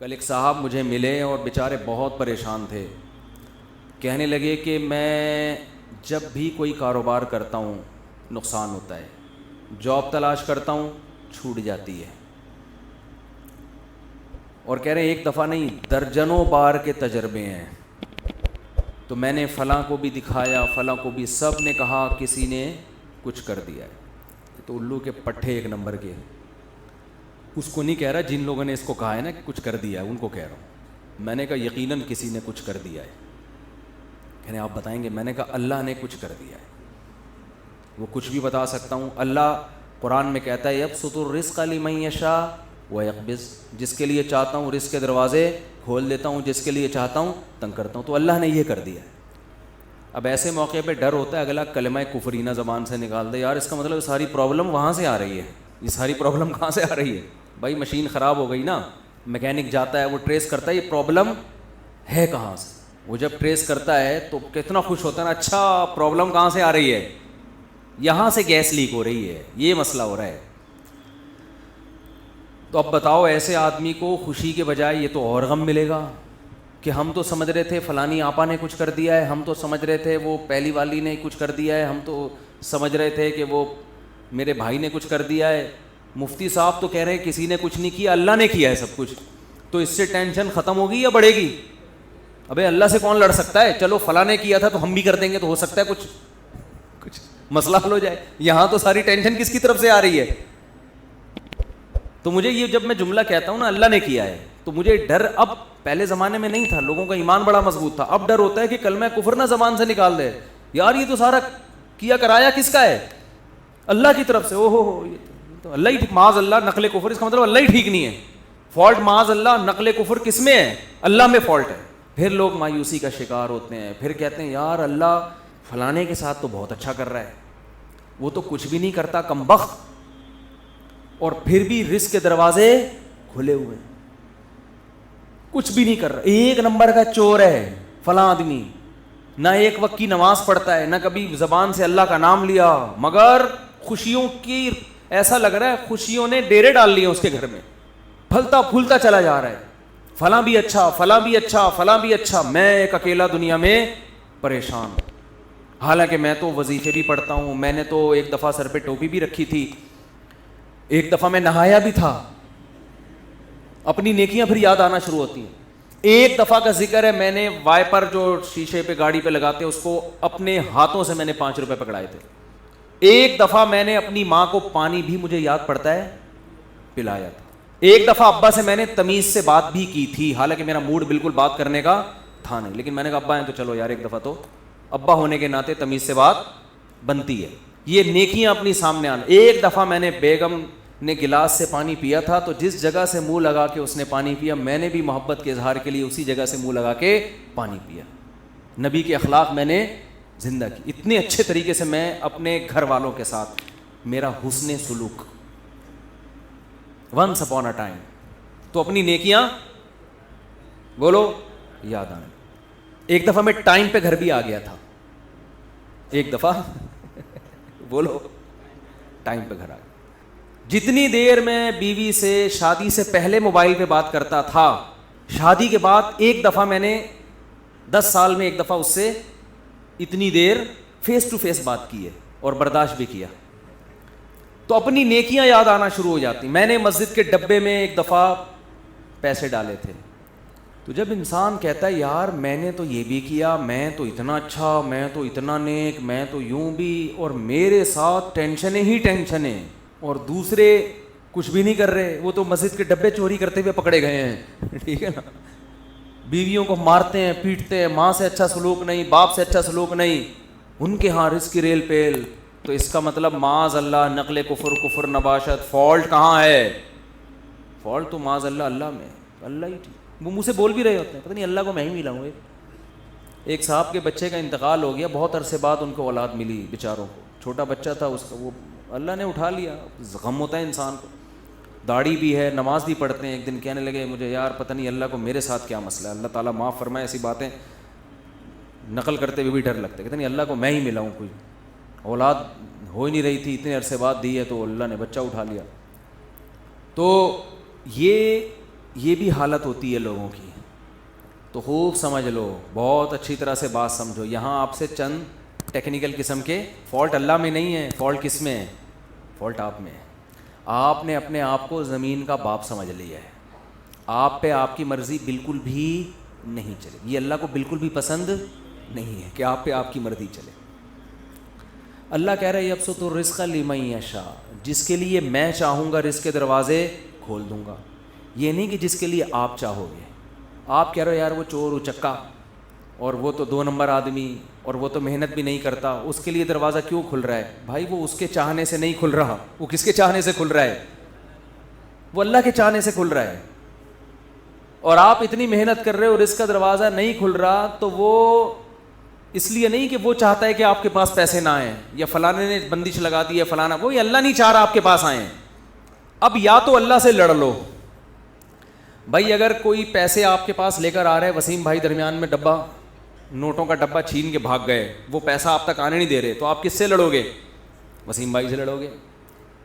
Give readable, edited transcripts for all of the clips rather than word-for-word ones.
کل ایک صاحب مجھے ملے اور بیچارے بہت پریشان تھے. کہنے لگے کہ میں جب بھی کوئی کاروبار کرتا ہوں نقصان ہوتا ہے, جاب تلاش کرتا ہوں چھوٹ جاتی ہے, اور کہہ رہے ہیں ایک دفعہ نہیں درجنوں بار کے تجربے ہیں. تو میں نے فلاں کو بھی دکھایا, فلاں کو بھی, سب نے کہا کسی نے کچھ کر دیا ہے. تو الو کے پٹھے ایک نمبر کے. اس کو نہیں کہہ رہا جن لوگوں نے اس کو کہا ہے نا کہ کچھ کر دیا ہے, ان کو کہہ رہا ہوں. میں نے کہا یقیناً کسی نے کچھ کر دیا ہے. کہنے آپ بتائیں گے؟ میں نے کہا اللہ نے کچھ کر دیا ہے. وہ کچھ بھی بتا سکتا ہوں. اللہ قرآن میں کہتا ہے یبسط الرزق لمن یشاء ویقبض, جس کے لیے چاہتا ہوں رزق کے دروازے کھول دیتا ہوں, جس کے لیے چاہتا ہوں تنگ کرتا ہوں. تو اللہ نے یہ کر دیا ہے. اب ایسے موقع پہ ڈر ہوتا ہے اگلا کلمہ کفرینہ زبان سے نکال دے, یار اس کا مطلب ساری پرابلم وہاں سے آ رہی ہے. یہ ساری پرابلم کہاں سے آ رہی ہے؟ بھائی مشین خراب ہو گئی نا, میکینک جاتا ہے وہ ٹریس کرتا ہے یہ پرابلم ہے کہاں سے. وہ جب ٹریس کرتا ہے تو کتنا خوش ہوتا ہے نا, اچھا پرابلم کہاں سے آ رہی ہے, یہاں سے گیس لیک ہو رہی ہے, یہ مسئلہ ہو رہا ہے. تو اب بتاؤ ایسے آدمی کو خوشی کے بجائے یہ تو اور غم ملے گا کہ ہم تو سمجھ رہے تھے فلانی آپا نے کچھ کر دیا ہے, ہم تو سمجھ رہے تھے وہ پہلی والی نے کچھ کر دیا ہے, ہم تو سمجھ رہے تھے کہ وہ میرے بھائی نے کچھ کر دیا ہے. مفتی صاحب تو کہہ رہے ہیں کسی نے کچھ نہیں کیا, اللہ نے کیا ہے سب کچھ. تو اس سے ٹینشن ختم ہوگی یا بڑھے گی؟ ابے اللہ سے کون لڑ سکتا ہے؟ چلو فلاں نے کیا تھا تو ہم بھی کر دیں گے, تو ہو سکتا ہے کچھ مسئلہ حل ہو جائے. یہاں تو ساری ٹینشن کس کی طرف سے آ رہی ہے؟ تو مجھے یہ جب میں جملہ کہتا ہوں نا اللہ نے کیا ہے, تو مجھے ڈر اب, پہلے زمانے میں نہیں تھا, لوگوں کا ایمان بڑا مضبوط تھا. اب ڈر ہوتا ہے کہ کلمہ کفر نہ زبان سے نکال دے, یار یہ تو سارا کیا کرایا کس کا ہے؟ اللہ کی طرف سے. او ہو یہ تو اللہ ہی ٹھیک, معاذ اللہ نقل کفر, اس کا مطلب اللہ ہی ٹھیک نہیں ہے. فالٹ معاذ اللہ نقل کفر کس میں ہے؟ اللہ میں فالٹ ہے. پھر لوگ مایوسی کا شکار ہوتے ہیں, پھر کہتے ہیں یار اللہ فلانے کے ساتھ تو بہت اچھا کر رہا ہے, وہ تو کچھ بھی نہیں کرتا کمبخت, اور پھر بھی رزق کے دروازے کھلے ہوئے, کچھ بھی نہیں کر رہا, ایک نمبر کا چور ہے فلاں آدمی. نہ ایک وقت کی نماز پڑھتا ہے, نہ کبھی زبان سے اللہ کا نام لیا, مگر خوشیوں کی ایسا لگ رہا ہے خوشیوں نے ڈیرے ڈال لیے اس کے گھر میں, پھلتا پھولتا چلا جا رہا ہے. فلاں بھی اچھا, فلاں بھی اچھا, فلاں بھی اچھا, میں ایک اکیلا دنیا میں پریشان ہوں. حالانکہ میں تو وظیفے بھی پڑھتا ہوں, میں نے تو ایک دفعہ سر پہ ٹوپی بھی رکھی تھی, ایک دفعہ میں نہایا بھی تھا. اپنی نیکیاں پھر یاد آنا شروع ہوتی ہیں. ایک دفعہ کا ذکر ہے, میں نے وائپر جو شیشے پہ گاڑی پہ لگاتے ہیں اس کو اپنے ہاتھوں سے میں نے 5 روپے پکڑائے تھے. ایک دفعہ میں نے اپنی ماں کو پانی بھی مجھے یاد پڑتا ہے پلایا تھا. ایک دفعہ ابا سے میں نے تمیز سے بات بھی کی تھی, حالانکہ میرا موڈ بالکل بات کرنے کا تھا نہیں, لیکن میں نے کہا ابا ہیں تو چلو یار ایک دفعہ تو ابا ہونے کے ناطے تمیز سے بات بنتی ہے. یہ نیکیاں اپنی سامنے آنا. ایک دفعہ میں نے بیگم نے گلاس سے پانی پیا تھا, تو جس جگہ سے منہ لگا کے اس نے پانی پیا, میں نے بھی محبت کے اظہار کے لیے اسی جگہ سے منہ لگا کے پانی پیا. نبی کے اخلاق میں نے زندہ کی. اتنے اچھے طریقے سے میں اپنے گھر والوں کے ساتھ, میرا حسن سلوک ونس اپون اے ٹائم. تو اپنی نیکیاں بولو یاد آنے. ایک دفعہ میں ٹائم پہ گھر بھی آ گیا تھا, ایک دفعہ بولو ٹائم پہ گھر آ گیا. جتنی دیر میں بیوی سے شادی سے پہلے موبائل پہ بات کرتا تھا, شادی کے بعد ایک دفعہ میں نے 10 سال میں ایک دفعہ اس سے اتنی دیر فیس ٹو فیس بات کی ہے اور برداشت بھی کیا. تو اپنی نیکیاں یاد آنا شروع ہو جاتی. میں نے مسجد کے ڈبے میں ایک دفعہ پیسے ڈالے تھے, تو جب انسان کہتا ہے یار میں نے تو یہ بھی کیا, میں تو اتنا اچھا, میں تو اتنا نیک, میں تو یوں بھی, اور میرے ساتھ ٹینشنیں ہی ٹینشنیں, اور دوسرے کچھ بھی نہیں کر رہے, وہ تو مسجد کے ڈبے چوری کرتے ہوئے پکڑے گئے ہیں. ٹھیک ہے نا, بیویوں کو مارتے ہیں پیٹتے ہیں, ماں سے اچھا سلوک نہیں, باپ سے اچھا سلوک نہیں, ان کے ہاں رزق کی ریل پیل. تو اس کا مطلب معاذ اللہ نقل کفر, کفر نباشت. فالٹ کہاں ہے؟ فالٹ تو معاذ اللہ اللہ میں, اللہ ہی ٹھیک. وہ منہ سے بول بھی رہے ہوتے ہیں پتہ نہیں اللہ کو میں ہی ملا ہوں. ایک صاحب کے بچے کا انتقال ہو گیا, بہت عرصے بعد ان کو اولاد ملی بیچاروں کو, چھوٹا بچہ تھا اس کا, وہ اللہ نے اٹھا لیا. غم ہوتا ہے انسان کو, داڑھی بھی ہے, نماز بھی پڑھتے ہیں. ایک دن کہنے لگے مجھے یار پتہ نہیں اللہ کو میرے ساتھ کیا مسئلہ ہے, اللہ تعالیٰ معاف فرمائے, ایسی باتیں نقل کرتے ہوئے بھی ڈر لگتا ہے. کہتے نہیں اللہ کو میں ہی ملا ہوں, کوئی اولاد ہو ہی نہیں رہی تھی, اتنے عرصے بعد دی ہے تو اللہ نے بچہ اٹھا لیا. تو یہ یہ بھی حالت ہوتی ہے لوگوں کی. تو خوب سمجھ لو, بہت اچھی طرح سے بات سمجھو. یہاں آپ سے چند ٹیکنیکل قسم کے فالٹ اللہ میں نہیں ہے, فالٹ کس میں ہے؟ فالٹ آپ میں ہے. آپ نے اپنے آپ کو زمین کا باپ سمجھ لیا ہے. آپ پہ آپ کی مرضی بالکل بھی نہیں چلے. یہ اللہ کو بالکل بھی پسند نہیں ہے کہ آپ پہ آپ کی مرضی چلے. اللہ کہہ رہا ہے یبسط الرزق لمن یشاء, جس کے لیے میں چاہوں گا رزق کے دروازے کھول دوں گا. یہ نہیں کہ جس کے لیے آپ چاہو گے. آپ کہہ رہے ہو یار وہ چور اچکا اور وہ تو 2 نمبر آدمی اور وہ تو محنت بھی نہیں کرتا, اس کے لیے دروازہ کیوں کھل رہا ہے؟ بھائی وہ اس کے چاہنے سے نہیں کھل رہا. وہ کس کے چاہنے سے کھل رہا ہے؟ وہ اللہ کے چاہنے سے کھل رہا ہے. اور آپ اتنی محنت کر رہے ہو, رزق کا دروازہ نہیں کھل رہا, تو وہ اس لیے نہیں کہ وہ چاہتا ہے کہ آپ کے پاس پیسے نہ آئیں یا فلانے نے بندش لگا دی ہے فلانا, وہ اللہ نہیں چاہ رہا آپ کے پاس آئیں. اب یا تو اللہ سے لڑ لو. بھائی اگر کوئی پیسے آپ کے پاس لے کر آ رہا ہے, وسیم بھائی درمیان میں ڈبہ نوٹوں کا ڈبہ چھین کے بھاگ گئے, وہ پیسہ آپ تک آنے نہیں دے رہے, تو آپ کس سے لڑو گے؟ وسیم بھائی سے لڑو گے.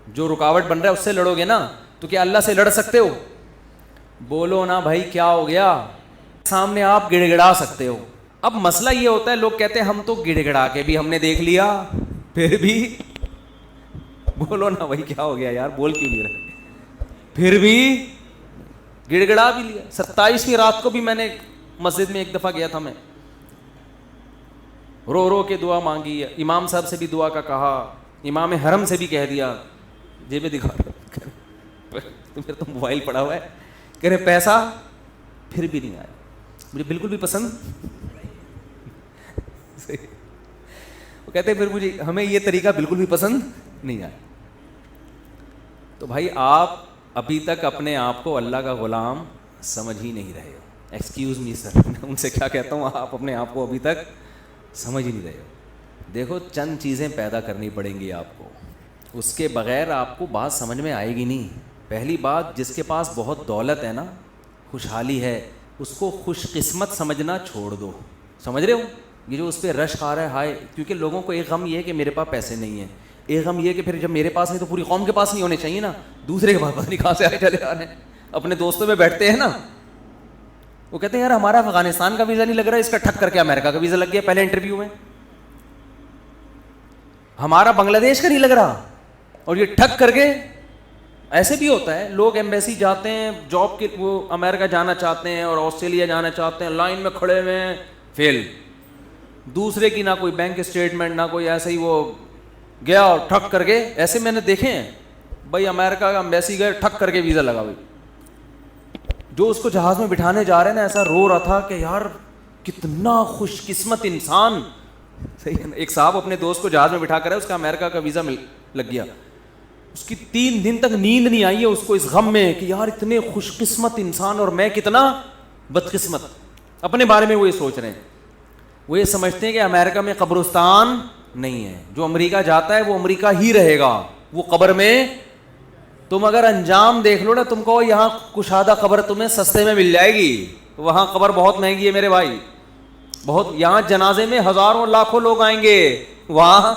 جو رکاوٹ بن رہا ہے اس سے لڑو گے نا. تو کیا اللہ سے لڑ سکتے ہو؟ بولو نا بھائی کیا ہو گیا؟ سامنے آپ گڑ گڑا سکتے ہو. اب مسئلہ یہ ہوتا ہے, لوگ کہتے ہیں ہم تو گڑ گڑا کے بھی ہم نے دیکھ لیا, پھر بھی بولو نا بھائی کیا ہو گیا یار, بول کیوں نہیں رہے؟ پھر بھی گڑ گڑا بھی لیا. 27ویں رات کو بھی میں نے مسجد میں ایک دفعہ گیا تھا, میں رو رو کے دعا مانگی, امام صاحب سے بھی دعا کا کہا, امام حرم سے بھی کہہ دیا, جیبیں دکھا پھر تو موبائل پڑا ہوا ہے, کہہ رہے پیسہ, پھر بھی نہیں آیا. مجھے بالکل بھی پسند. وہ کہتے ہیں پھر مجھے ہمیں یہ طریقہ بالکل بھی پسند نہیں آیا. تو بھائی آپ ابھی تک اپنے آپ کو اللہ کا غلام سمجھ ہی نہیں رہے ہو. ایکسکیوز می سر, میں ان سے کیا کہتا ہوں, آپ اپنے آپ کو ابھی تک سمجھ ہی نہیں رہے ہو. دیکھو چند چیزیں پیدا کرنی پڑیں گی آپ کو, اس کے بغیر آپ کو بات سمجھ میں آئے گی نہیں. پہلی بات, جس کے پاس بہت دولت ہے نا, خوشحالی ہے, اس کو خوش قسمت سمجھنا چھوڑ دو. سمجھ رہے ہو؟ یہ جو اس پہ رشک آ رہا ہے ہائے, کیونکہ لوگوں کو ایک غم یہ ہے کہ میرے پاس پیسے نہیں ہیں, ایک غم یہ کہ پھر جب میرے پاس نہیں تو پوری قوم کے پاس نہیں ہونے چاہیے نا, دوسرے کے پاس پتہ نہیں کہاں سے آئے چلے آ رہے ہیں. اپنے دوستوں میں بیٹھتے ہیں نا, وہ کہتے ہیں یار ہمارا افغانستان کا ویزا نہیں لگ رہا, اس کا ٹھک کر کے امریکہ کا ویزا لگ گیا پہلے انٹرویو میں. ہمارا بنگلہ دیش کا نہیں لگ رہا, اور یہ ٹھک کر کے. ایسے بھی ہوتا ہے, لوگ ایمبیسی جاتے ہیں جاب کے, وہ امریکہ جانا چاہتے ہیں اور آسٹریلیا جانا چاہتے ہیں, لائن میں کھڑے ہوئے ہیں, فیل. دوسرے کی نہ کوئی بینک اسٹیٹمنٹ نہ کوئی, ایسے ہی وہ گیا اور ٹھک کر کے. ایسے میں نے دیکھے ہیں بھائی, امریکہ کا ایمبیسی گئے, ٹھک کر کے ویزا لگا. بھائی جو اس کو جہاز میں بٹھانے جا رہے ہیں نا, ایسا رو رہا تھا کہ یار کتنا خوش قسمت انسان. صحیح ہے نا. ایک صاحب اپنے دوست کو جہاز میں بٹھا کر ہے, اس کا امریکہ کا ویزا لگ گیا. اس کی 3 دن تک نیند نہیں آئی ہے اس کو, اس غم میں کہ یار اتنے خوش قسمت انسان اور میں کتنا بدقسمت. اپنے بارے میں وہ یہ سوچ رہے ہیں, وہ یہ سمجھتے ہیں کہ امریکہ میں قبرستان نہیں ہے, جو امریکہ جاتا ہے وہ امریکہ ہی رہے گا, وہ قبر میں. تم اگر انجام دیکھ لو نا, تم کو یہاں کشادہ قبر تمہیں سستے میں مل جائے گی, وہاں قبر بہت مہنگی ہے میرے بھائی, بہت. یہاں جنازے میں ہزاروں لاکھوں لوگ آئیں گے, وہاں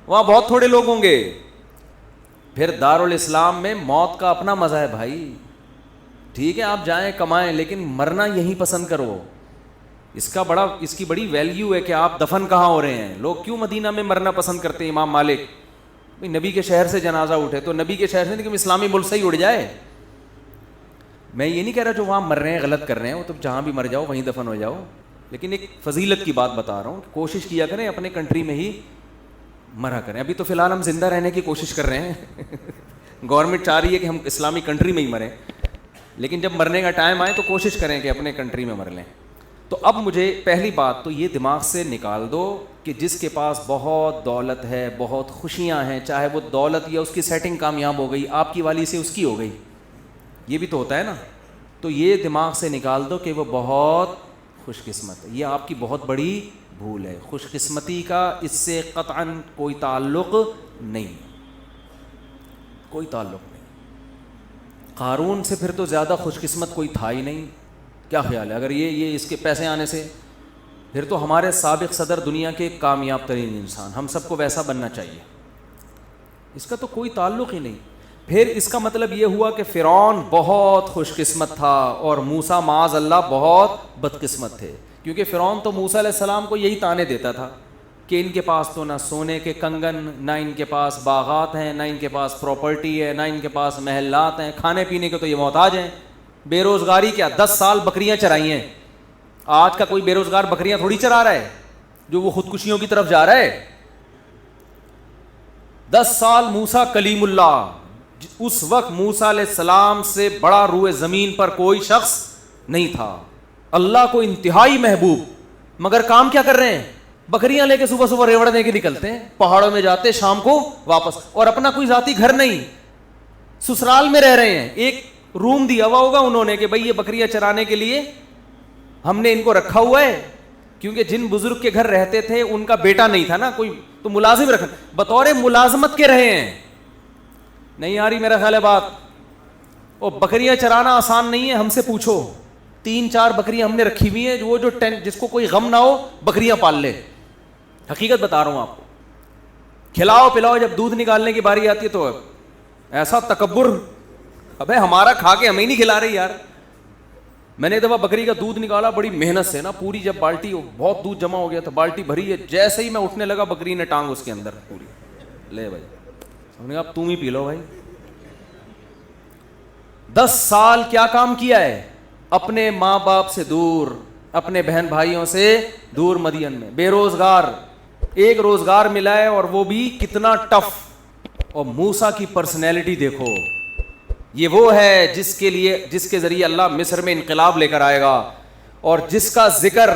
بہت تھوڑے لوگ ہوں گے. پھر دارالاسلام میں موت کا اپنا مزہ ہے بھائی. ٹھیک ہے آپ جائیں کمائیں, لیکن مرنا یہیں پسند کرو. اس کی بڑی ویلیو ہے کہ آپ دفن کہاں ہو رہے ہیں. لوگ کیوں مدینہ میں مرنا پسند کرتے ہیں؟ امام مالک, نبی کے شہر سے جنازہ اٹھے تو نبی کے شہر سے نہیں کہ اسلامی ملک سے ہی اڑ جائے. میں یہ نہیں کہہ رہا جو وہاں مر رہے ہیں غلط کر رہے ہیں, وہ تم جہاں بھی مر جاؤ وہیں دفن ہو جاؤ, لیکن ایک فضیلت کی بات بتا رہا ہوں, کوشش کیا کریں اپنے کنٹری میں ہی مرا کریں. ابھی تو فی الحال ہم زندہ رہنے کی کوشش کر رہے ہیں, گورنمنٹ چاہ رہی ہے کہ ہم اسلامی کنٹری میں ہی مریں, لیکن جب مرنے کا ٹائم آئے تو کوشش کریں کہ اپنے کنٹری میں مر لیں. تو اب مجھے پہلی بات تو یہ دماغ سے نکال دو کہ جس کے پاس بہت دولت ہے, بہت خوشیاں ہیں, چاہے وہ دولت یا اس کی سیٹنگ کامیاب ہو گئی, آپ کی والی سے اس کی ہو گئی, یہ بھی تو ہوتا ہے نا, تو یہ دماغ سے نکال دو کہ وہ بہت خوش قسمت ہے. یہ آپ کی بہت بڑی بھول ہے. خوش قسمتی کا اس سے قطعاً کوئی تعلق نہیں, کوئی تعلق نہیں. قارون سے پھر تو زیادہ خوش قسمت کوئی تھا ہی نہیں. کیا خیال ہے؟ اگر یہ اس کے پیسے آنے سے, پھر تو ہمارے سابق صدر دنیا کے کامیاب ترین انسان, ہم سب کو ویسا بننا چاہیے. اس کا تو کوئی تعلق ہی نہیں. پھر اس کا مطلب یہ ہوا کہ فرعون بہت خوش قسمت تھا اور موسیٰ معاذ اللہ بہت بدقسمت تھے، کیونکہ فرعون تو موسیٰ علیہ السلام کو یہی طعنے دیتا تھا کہ ان کے پاس تو نہ سونے کے کنگن، نہ ان کے پاس باغات ہیں، نہ ان کے پاس پراپرٹی ہے، نہ ان کے پاس محلات ہیں، کھانے پینے کے تو یہ محتاج ہیں، بے روزگاری کیا 10 سال بکریاں چرائی ہیں۔ آج کا کوئی بے روزگار بکریاں تھوڑی چرا رہا ہے جو وہ خودکشیوں کی طرف جا رہا ہے۔ 10 سال موسیٰ کلیم اللہ، اس وقت موسیٰ علیہ السلام سے بڑا روئے زمین پر کوئی شخص نہیں تھا، اللہ کو انتہائی محبوب، مگر کام کیا کر رہے ہیں؟ بکریاں لے کے صبح صبح ریوڑ دے کے نکلتے ہیں، پہاڑوں میں جاتے شام کو واپس، اور اپنا کوئی ذاتی گھر نہیں، سسرال میں رہ رہے ہیں۔ ایک روم دیا ہوا ہوگا انہوں نے کہ بھئی یہ بکریاں چرانے کے لیے ہم نے ان کو رکھا ہوا ہے، کیونکہ جن بزرگ کے گھر رہتے تھے ان کا بیٹا نہیں تھا نا کوئی، تو ملازم رکھا، بطور ملازمت کے رہے ہیں۔ نہیں آ رہی میرا خیال ہے بات؟ وہ بکریاں چرانا آسان نہیں ہے، ہم سے پوچھو، 3-4 بکریاں ہم نے رکھی ہوئی ہیں، وہ جو جس کو کوئی غم نہ ہو بکریاں پال لے، حقیقت بتا رہا ہوں آپ کو۔ کھلاؤ پلاؤ، جب دودھ نکالنے کی باری آتی ہے تو ایسا تکبر، ابے ہمارا کھا کے ہمیں نہیں کھلا رہی یار۔ میں نے ایک دفعہ بکری کا دودھ نکالا بڑی محنت سے نا، پوری جب بالٹی بہت دودھ جمع ہو گیا تھا، بالٹی بھری ہے، جیسے ہی میں اٹھنے لگا بکری نے ٹانگ اس کے اندر پوری، لے بھائی، ہم نے کہا اب تم ہی پی لو بھائی۔ 10 سال کیا کام کیا ہے؟ اپنے ماں باپ سے دور، اپنے بہن بھائیوں سے دور، مدین میں بے روزگار، ایک روزگار ملا ہے اور وہ بھی کتنا ٹف۔ اور موسیٰ کی پرسنالٹی دیکھو، یہ وہ ہے جس کے ذریعے اللہ مصر میں انقلاب لے کر آئے گا، اور جس کا ذکر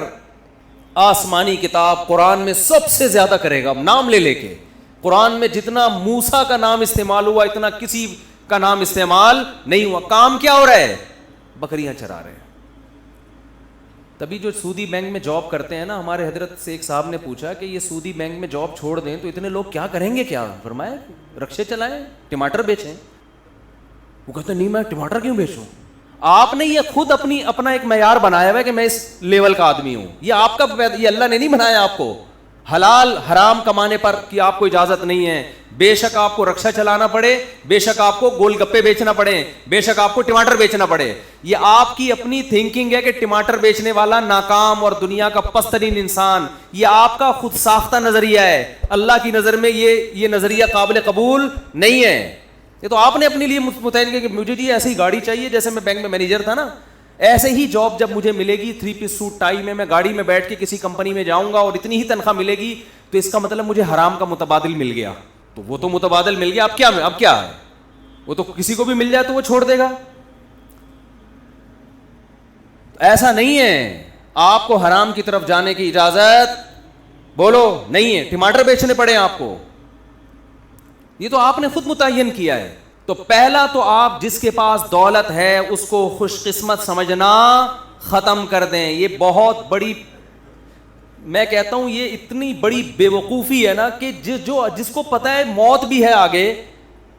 آسمانی کتاب قرآن میں سب سے زیادہ کرے گا، نام لے لے کے۔ قرآن میں جتنا موسیٰ کا نام استعمال ہوا اتنا کسی کا نام استعمال نہیں ہوا۔ کام کیا ہو رہا ہے؟ بکریاں چرا رہے ہیں۔ تبھی جو سودی بینک میں جاب کرتے ہیں نا، ہمارے حضرت سے ایک صاحب نے پوچھا کہ یہ سودی بینک میں جاب چھوڑ دیں تو اتنے لوگ کیا کریں گے؟ کیا فرمایا؟ رکشے چلائیں، ٹماٹر بیچیں۔ وہ کہتے نہیں میں ٹماٹر کیوں بیچوں؟ آپ نے یہ خود اپنا ایک معیار بنایا ہوا ہے کہ میں اس لیول کا آدمی ہوں، یہ آپ کا، یہ اللہ نے نہیں بنایا آپ کو۔ حلال حرام کمانے پر کی آپ کو اجازت نہیں ہے، بے شک آپ کو رکشہ چلانا پڑے، بے شک آپ کو گول گپے بیچنا پڑے، بے شک آپ کو ٹماٹر بیچنا پڑے۔ یہ آپ کی اپنی تھنکنگ ہے کہ ٹماٹر بیچنے والا ناکام اور دنیا کا پست ترین انسان، یہ آپ کا خود ساختہ نظریہ ہے۔ اللہ کی نظر میں یہ نظریہ قابل قبول نہیں ہے۔ یہ تو آپ نے اپنے لیے متعین کیا کہ مجھے جی ایسی گاڑی چاہیے، جیسے میں بینک میں مینیجر تھا نا، ایسے ہی جاب جب مجھے ملے گی 3 پیس سوٹ ٹائی میں گاڑی میں بیٹھ کے کسی کمپنی میں جاؤں گا اور اتنی ہی تنخواہ ملے گی، تو اس کا مطلب مجھے حرام کا متبادل مل گیا۔ تو وہ تو متبادل مل گیا، اب کیا ہے؟ وہ تو کسی کو بھی مل جائے تو وہ چھوڑ دے گا۔ ایسا نہیں ہے، آپ کو حرام کی طرف جانے کی اجازت بولو نہیں ہے، ٹماٹر بیچنے پڑے آپ کو، یہ تو آپ نے خود متعین کیا ہے۔ تو پہلا تو آپ جس کے پاس دولت ہے اس کو خوش قسمت سمجھنا ختم کر دیں۔ یہ بہت بڑی، میں کہتا ہوں یہ اتنی بڑی بے وقوفی ہے نا کہ جس کو پتا ہے موت بھی ہے آگے۔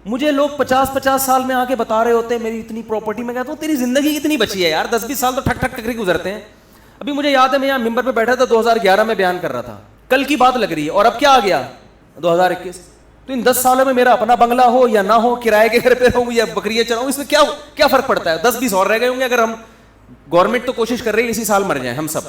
مجھے لوگ 50 سال میں آ کے بتا رہے ہوتے ہیں میری اتنی پراپرٹی، میں کہتا ہوں تیری زندگی کتنی بچی ہے یار، 10-20 سال تو ٹھک ٹھک ٹکری گزرتے ہیں۔ ابھی مجھے یاد ہے میں یہاں ممبر پہ بیٹھا تھا 2011 میں بیان کر رہا تھا، کل کی بات لگ رہی ہے، اور اب کیا آ گیا 2021۔ تو ان 10 سالوں میں میرا اپنا بنگلہ ہو یا نہ ہو، کرائے کے گھر پہ رہوں یا بکریاں چراؤں، اس میں کیا فرق پڑتا ہے؟ 10-20 اور رہ گئے ہوں گے، اگر ہم گورنمنٹ تو کوشش کر رہی ہے اسی سال مر جائیں ہم سب،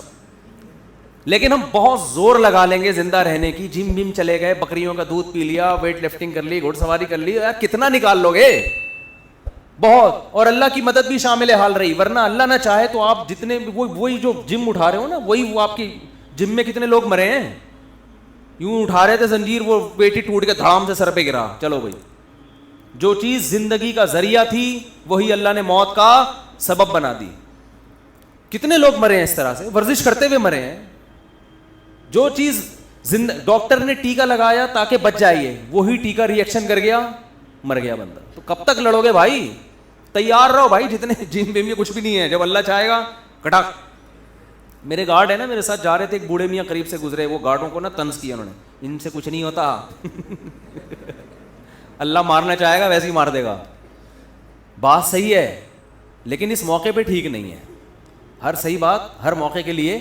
لیکن ہم بہت زور لگا لیں گے زندہ رہنے کی۔ جم چلے گئے، بکریوں کا دودھ پی لیا، ویٹ لفٹنگ کر لی، گھوڑ سواری کر لی، کتنا نکال لو گے؟ بہت، اور اللہ کی مدد بھی شامل حال رہی، ورنہ اللہ نہ چاہے تو آپ جتنے وہی جو جم اٹھا رہے ہو نا، وہی وہ آپ کی جم میں کتنے لوگ مرے ہیں، یوں اٹھا رہے تھے زنجیر، وہ پیٹی ٹوٹ کے دھڑام سے سر پہ گرا۔ چلو بھائی، جو چیز زندگی کا ذریعہ تھی وہی اللہ نے موت کا سبب بنا دی۔ کتنے لوگ مرے ہیں اس طرح سے، ورزش کرتے ہوئے مرے ہیں۔ جو چیز ڈاکٹر نے ٹیکا لگایا تاکہ بچ جائیے، وہی ٹیکا ری ایکشن کر گیا، مر گیا بندہ۔ تو کب تک لڑو گے بھائی؟ تیار رہو بھائی، جتنے جم بیم کچھ بھی نہیں ہے، جب اللہ چاہے گا کٹا۔ میرے گارڈ ہے نا، میرے ساتھ جا رہے تھے، ایک بوڑھے میاں قریب سے گزرے، وہ گارڈوں کو نا طنز کیا انہوں نے، ان سے کچھ نہیں ہوتا اللہ مارنا چاہے گا ویسے ہی مار دے گا۔ بات صحیح ہے، لیکن اس موقع پہ ٹھیک نہیں ہے۔ ہر صحیح بات ہر موقع کے لیے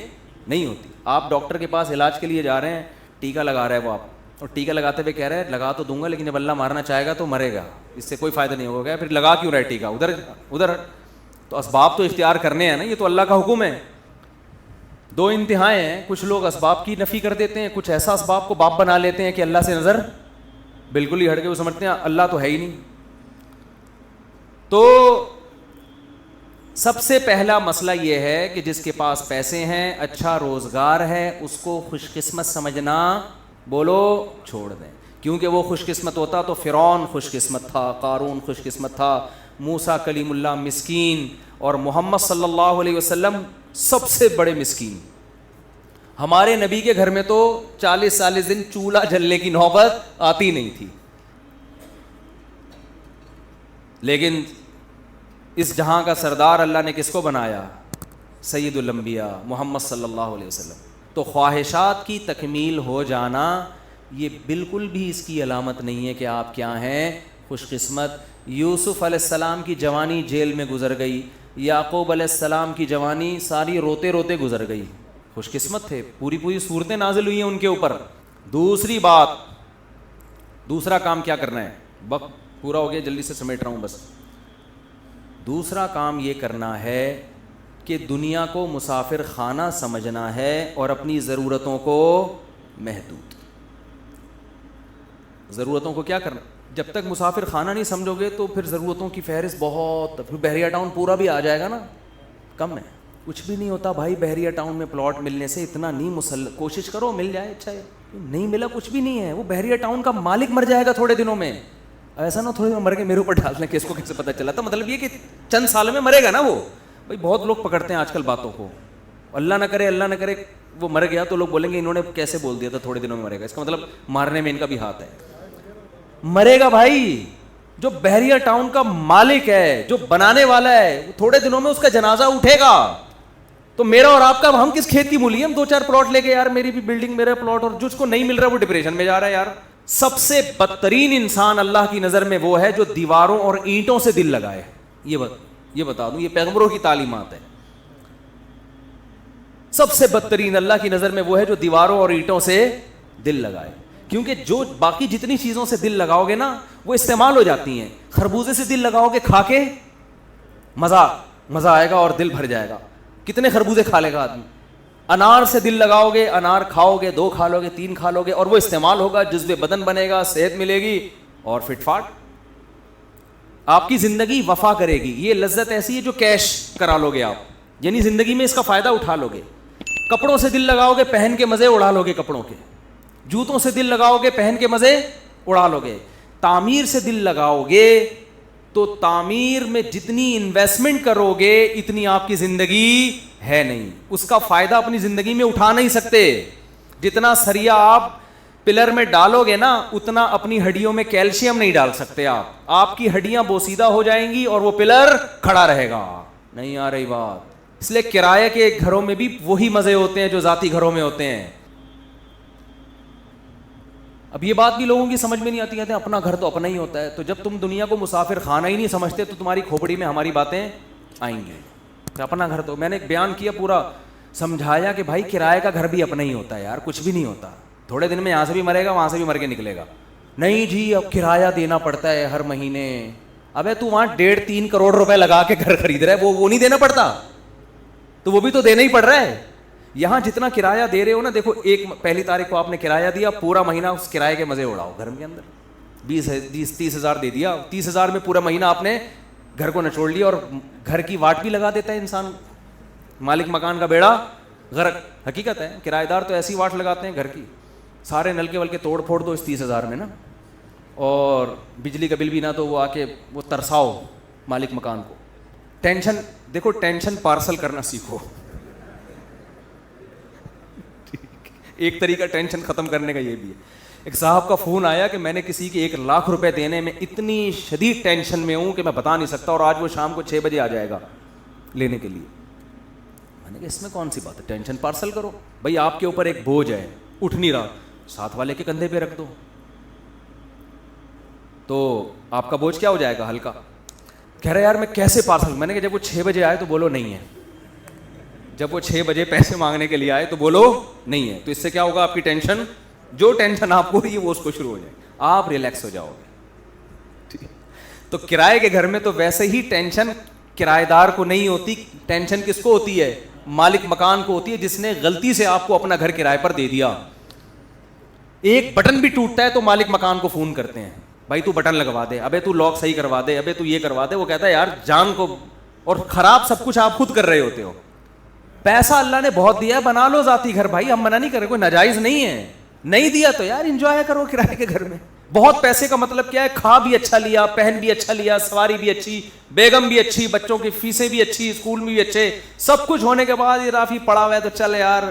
نہیں ہوتی۔ آپ ڈاکٹر کے پاس علاج کے لیے جا رہے ہیں، ٹیکا لگا رہا ہے وہ، آپ اور ٹیکا لگاتے ہوئے کہہ رہا ہے لگا تو دوں گا لیکن جب اللہ مارنا چاہے گا تو مرے گا, اس سے کوئی فائدہ نہیں ہوگا, پھر لگا کیوں رہے ٹیکا ادھر ادھر. تو اسباب تو اختیار کرنے ہیں نا, یہ تو اللہ کا حکم ہے. دو انتہائیں ہیں, کچھ لوگ اسباب کی نفی کر دیتے ہیں, کچھ ایسا اسباب کو باپ بنا لیتے ہیں کہ اللہ سے نظر بالکل ہی ہٹ کے وہ سمجھتے ہیں اللہ تو ہے ہی نہیں. تو سب سے پہلا مسئلہ یہ ہے کہ جس کے پاس پیسے ہیں, اچھا روزگار ہے, اس کو خوش قسمت سمجھنا بولو چھوڑ دیں. کیونکہ وہ خوش قسمت ہوتا تو فرعون خوش قسمت تھا, قارون خوش قسمت تھا, موسیٰ کلیم اللہ مسکین, اور محمد صلی اللہ علیہ وسلم سب سے بڑے مسکین. ہمارے نبی کے گھر میں تو 40 دن چولہا جلنے کی نوبت آتی نہیں تھی. لیکن اس جہاں کا سردار اللہ نے کس کو بنایا؟ سید الانبیاء محمد صلی اللہ علیہ وسلم. تو خواہشات کی تکمیل ہو جانا یہ بالکل بھی اس کی علامت نہیں ہے کہ آپ کیا ہیں خوش قسمت. یوسف علیہ السلام کی جوانی جیل میں گزر گئی, یعقوب علیہ السلام کی جوانی ساری روتے روتے گزر گئی, خوش قسمت تھے, پوری صورتیں نازل ہوئی ہیں ان کے اوپر. دوسری بات, دوسرا کام کیا کرنا ہے, وقت پورا ہو گیا جلدی سے سمیٹ رہا ہوں بس. دوسرا کام یہ کرنا ہے کہ دنیا کو مسافر خانہ سمجھنا ہے اور اپنی ضرورتوں کو محدود. ضرورتوں کو کیا کرنا, جب تک مسافر خانہ نہیں سمجھو گے تو پھر ضرورتوں کی فہرست بہت, پھر بحریہ ٹاؤن پورا بھی آ جائے گا نا, کم ہے. کچھ بھی نہیں ہوتا بھائی بحریہ ٹاؤن میں پلاٹ ملنے سے, اتنا نہیں کوشش کرو مل جائے, اچھا ہے, نہیں ملا کچھ بھی نہیں ہے. وہ بحریہ ٹاؤن کا مالک مر جائے گا تھوڑے دنوں میں, ایسا نہ تھوڑے دن مر کے میرے اوپر ڈال لیں کہ اس کو کیسے پتہ چلا تھا. مطلب یہ کہ چند سالوں میں مرے گا نا وہ. بھائی بہت لوگ پکڑتے ہیں آج کل باتوں کو, اللہ نہ کرے وہ مر گیا تو لوگ بولیں گے انہوں نے کیسے بول دیا تھا تھوڑے دنوں میں مرے گا. اس کا مطلب مارنے میں ان کا بھی ہاتھ ہے. مرے گا بھائی, جو بحریہ ٹاؤن کا مالک ہے, جو بنانے والا ہے, تھوڑے دنوں میں اس کا جنازہ اٹھے گا. تو میرا اور آپ کا, ہم کس کھیت کی مولی, ہم 2-4 پلاٹ لے کے یار میری بھی بلڈنگ میرا پلاٹ, اور جس کو نہیں مل رہا وہ ڈپریشن میں جا رہا ہے یار. سب سے بدترین انسان اللہ کی نظر میں وہ ہے جو دیواروں اور اینٹوں سے دل لگائے. یہ بتا دوں, یہ پیغمبروں کی تعلیمات ہے. سب سے بدترین اللہ کی نظر میں وہ ہے جو دیواروں اور اینٹوں سے دل لگائے. کیونکہ جو باقی جتنی چیزوں سے دل لگاؤ گے نا وہ استعمال ہو جاتی ہیں. خربوزے سے دل لگاؤ گے, کھا کے مزہ آئے گا اور دل بھر جائے گا, کتنے خربوزے کھا لے گا آدمی. انار سے دل لگاؤ گے, انار کھاؤ گے, 2 کھا لو گے, 3 کھا لو گے, اور وہ استعمال ہوگا, جذب بدن بنے گا, صحت ملے گی اور فٹ فاٹ آپ کی زندگی وفا کرے گی. یہ لذت ایسی ہے جو کیش کرا لو گے آپ, یعنی زندگی میں اس کا فائدہ اٹھا لو گے. کپڑوں سے دل لگاؤ گے, پہن کے مزے اڑا لو گے کپڑوں کے. جوتوں سے دل لگاؤ گے, پہن کے مزے اڑا لو گے. تعمیر سے دل لگاؤ گے تو تعمیر میں جتنی انویسٹمنٹ کرو گے اتنی آپ کی زندگی ہے نہیں, اس کا فائدہ اپنی زندگی میں اٹھا نہیں سکتے. جتنا سریا آپ پلر میں ڈالو گے نا اتنا اپنی ہڈیوں میں کیلشیم نہیں ڈال سکتے آپ کی ہڈیاں بوسیدہ ہو جائیں گی اور وہ پلر کھڑا رہے گا. نہیں آ رہی بات. اس لیے کرائے کے گھروں میں بھی وہی مزے ہوتے ہیں جو ذاتی گھروں میں ہوتے ہیں. اب یہ بات بھی لوگوں کی سمجھ میں نہیں آتی, کہتے ہیں اپنا گھر تو اپنا ہی ہوتا ہے. تو جب تم دنیا کو مسافر خانہ ہی نہیں سمجھتے تو تمہاری کھوپڑی میں ہماری باتیں آئیں گی. اپنا گھر تو میں نے بیان کیا, پورا سمجھایا کہ بھائی کرائے کا گھر بھی اپنا ہی ہوتا ہے یار, کچھ بھی نہیں ہوتا. تھوڑے دن میں یہاں سے بھی مرے گا, وہاں سے بھی مر کے نکلے گا. نہیں جی اب کرایہ دینا پڑتا ہے ہر مہینے. ابے تو وہاں 1.5-3 کروڑ روپے لگا کے گھر خرید رہا ہے, وہ نہیں دینا پڑتا, تو وہ بھی تو دینا ہی پڑ رہا ہے. یہاں جتنا کرایہ دے رہے ہو نا, دیکھو 1 تاریخ کو آپ نے کرایہ دیا, پورا مہینہ اس کرایے کے مزے اڑاؤ گھر کے اندر. 20-30 ہزار دے دیا, 30 ہزار میں پورا مہینہ آپ نے گھر کو نچوڑ لیا. اور گھر کی واٹ بھی لگا دیتا ہے انسان, مالک مکان کا بیڑا غرق. حقیقت ہے, کرایہ دار تو ایسی واٹ لگاتے ہیں گھر کی, سارے نل کے ول کے توڑ پھوڑ دو اس 30 ہزار میں نا, اور بجلی کا بل بھی نہ تو وہ آ کے وہ ترساؤ مالک مکان کو. ٹینشن دیکھو, ٹینشن پارسل کرنا سیکھو. ایک طریقہ ٹینشن ختم کرنے کا یہ بھی ہے. ایک صاحب کا فون آیا کہ میں نے کسی کے 1 لاکھ روپے دینے میں اتنی شدید ٹینشن میں ہوں کہ میں بتا نہیں سکتا, اور آج وہ شام کو 6 بجے آ جائے گا لینے کے لیے. میں نے کہا اس میں کون سی بات ہے, ٹینشن پارسل کرو. بھائی آپ کے اوپر ایک بوجھ ہے, اٹھ نہیں رہا, ساتھ والے کے کندھے پہ رکھ دو, تو آپ کا بوجھ کیا ہو جائے گا, ہلکا. کہہ رہے یار میں کیسے پارسل. میں نے کہا جب وہ 6 بجے آئے تو بولو نہیں ہے, جب وہ 6 بجے پیسے مانگنے کے لیے آئے تو بولو نہیں ہے. تو اس سے کیا ہوگا, آپ کی ٹینشن جو ٹینشن آپ کو ہوئی ہے وہ اس کو شروع ہو جائے, آپ ریلیکس ہو جاؤ گے. ٹھیک ہے, تو کرائے کے گھر میں تو ویسے ہی ٹینشن کرایہ دار کو نہیں ہوتی, ٹینشن کس کو ہوتی ہے؟ مالک مکان کو ہوتی ہے, جس نے غلطی سے آپ کو اپنا گھر کرائے پر دے دیا. ایک بٹن بھی ٹوٹتا ہے تو مالک مکان کو فون کرتے ہیں, بھائی تو بٹن لگوا دے, ابے تو لاک صحیح کروا دے, ابے تو یہ کروا دے. وہ کہتا ہے یار جان کو, اور خراب سب کچھ آپ خود کر رہے ہوتے ہو. پیسہ اللہ نے بہت دیا ہے, بنا لو ذاتی گھر بھائی, ہم منع نہیں کر رہے, کوئی ناجائز نہیں ہے. نہیں دیا تو یار انجوائے کرو کرائے کے گھر میں. بہت پیسے کا مطلب کیا ہے؟ کھا بھی اچھا لیا, پہن بھی اچھا لیا, سواری بھی اچھی, بیگم بھی اچھی, بچوں کی فیسیں بھی اچھی, اسکول میں بھی اچھے, سب کچھ ہونے کے بعد یہ رافی پڑا ہوا ہے تو چل یار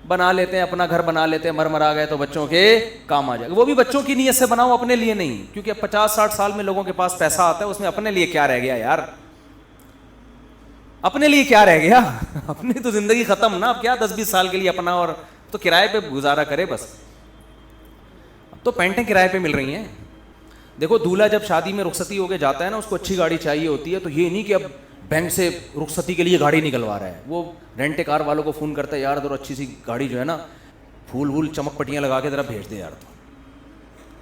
بنا لیتے ہیں, اپنا گھر بنا لیتے ہیں, مر آ گئے تو بچوں کے کام آ جائے گا. وہ بھی بچوں کی نیت سے بناؤ, اپنے لیے نہیں, کیونکہ 50-60 سال میں لوگوں کے پاس پیسہ آتا ہے, اس میں اپنے لیے کیا رہ گیا یار, اپنے لیے کیا رہ گیا, اپنی تو زندگی ختم نا. اب کیا 10-20 سال کے لیے اپنا, اور تو کرائے پہ گزارا کرے بس. اب تو پینٹیں کرائے پہ مل رہی ہیں. دیکھو دولہا جب شادی میں رخصتی ہو کے جاتا ہے نا, اس کو اچھی گاڑی چاہیے ہوتی ہے, تو یہ نہیں کہ اب بینک سے رخصتی کے لیے گاڑی نکلوا رہا ہے, وہ رینٹ کار والوں کو فون کرتا ہے, یار ذرا اچھی سی گاڑی جو ہے نا, پھول چمک پٹیاں لگا کے ذرا بھیج دے یار.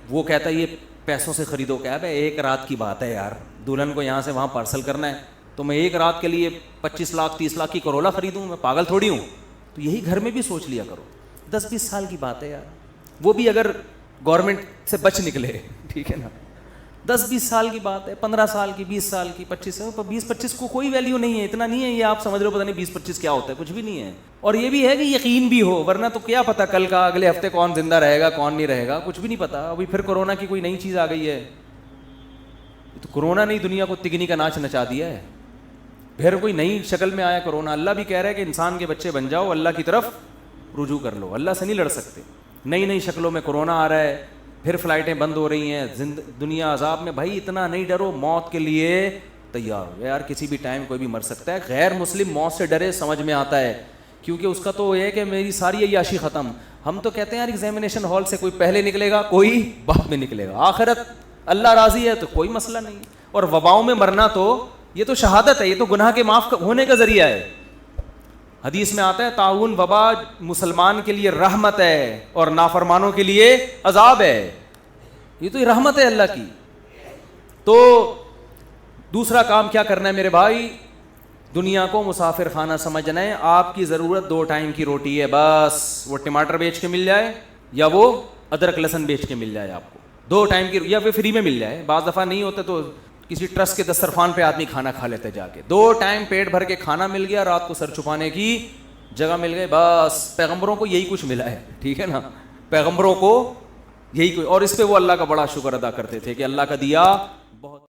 وہ کہتا ہے یہ پیسوں سے خریدو کیا ہے, ایک رات کی بات ہے یار, دلہن کو یہاں سے وہاں پارسل کرنا ہے, تو میں ایک رات کے لیے 25 لاکھ 30 لاکھ کی کرولا خریدوں, میں پاگل تھوڑی ہوں. تو یہی گھر میں بھی سوچ لیا کرو, 10-20 سال کی بات ہے یار, وہ بھی اگر گورنمنٹ سے بچ نکلے, ٹھیک ہے نا, 10-20 سال کی بات ہے, 15 سال کی, 20 سال کی, 25 کو کوئی ویلیو نہیں ہے, اتنا نہیں ہے یہ آپ سمجھ رہے ہو, پتہ نہیں 20-25 کیا ہوتا ہے, کچھ بھی نہیں ہے. اور یہ بھی ہے کہ یقین بھی ہو, ورنہ تو کیا پتا کل کا, اگلے ہفتے کون زندہ رہے گا کون نہیں رہے گا, کچھ بھی نہیں پتا. ابھی پھر کورونا کی کوئی نئی چیز آ گئی ہے, تو کورونا نے دنیا کو تگنی کا ناچ نچا دیا ہے, پھر کوئی نئی شکل میں آیا کورونا. اللہ بھی کہہ رہا ہے کہ انسان کے بچے بن جاؤ, اللہ کی طرف رجوع کر لو, اللہ سے نہیں لڑ سکتے. نئی شکلوں میں کورونا آ رہا ہے, پھر فلائٹیں بند ہو رہی ہیں, دنیا عذاب میں. بھائی اتنا نہیں ڈرو, موت کے لیے تیار ہو یار, کسی بھی ٹائم کوئی بھی مر سکتا ہے. غیر مسلم موت سے ڈرے, سمجھ میں آتا ہے, کیونکہ اس کا تو یہ ہے کہ میری ساری عیاشی ختم. ہم تو کہتے ہیں یار ایگزامینیشن ہال سے کوئی پہلے نکلے گا, کوئی بعد میں نکلے گا, آخرت اللہ راضی ہے تو کوئی مسئلہ نہیں. اور وباؤں میں مرنا تو یہ تو شہادت ہے, یہ تو گناہ کے معاف ہونے کا ذریعہ ہے. حدیث میں آتا ہے طاعون وبا مسلمان کے لیے رحمت ہے اور نافرمانوں کے لیے عذاب ہے. یہ تو رحمت ہے اللہ کی. تو دوسرا کام کیا کرنا ہے میرے بھائی, دنیا کو مسافر خانہ سمجھنا ہے. آپ کی ضرورت 2 ٹائم کی روٹی ہے بس, وہ ٹماٹر بیچ کے مل جائے یا وہ ادرک لہسن بیچ کے مل جائے آپ کو. 2 ٹائم کی, یا پھر فری میں مل جائے, بعض دفعہ نہیں ہوتا تو کسی ٹرسٹ کے دسترخوان پہ آدمی کھانا کھا لیتے جا کے. 2 ٹائم پیٹ بھر کے کھانا مل گیا, رات کو سر چھپانے کی جگہ مل گئی, بس. پیغمبروں کو یہی کچھ ملا ہے, ٹھیک ہے نا, پیغمبروں کو یہی کوئی. اور اس پہ وہ اللہ کا بڑا شکر ادا کرتے تھے کہ اللہ کا دیا بہت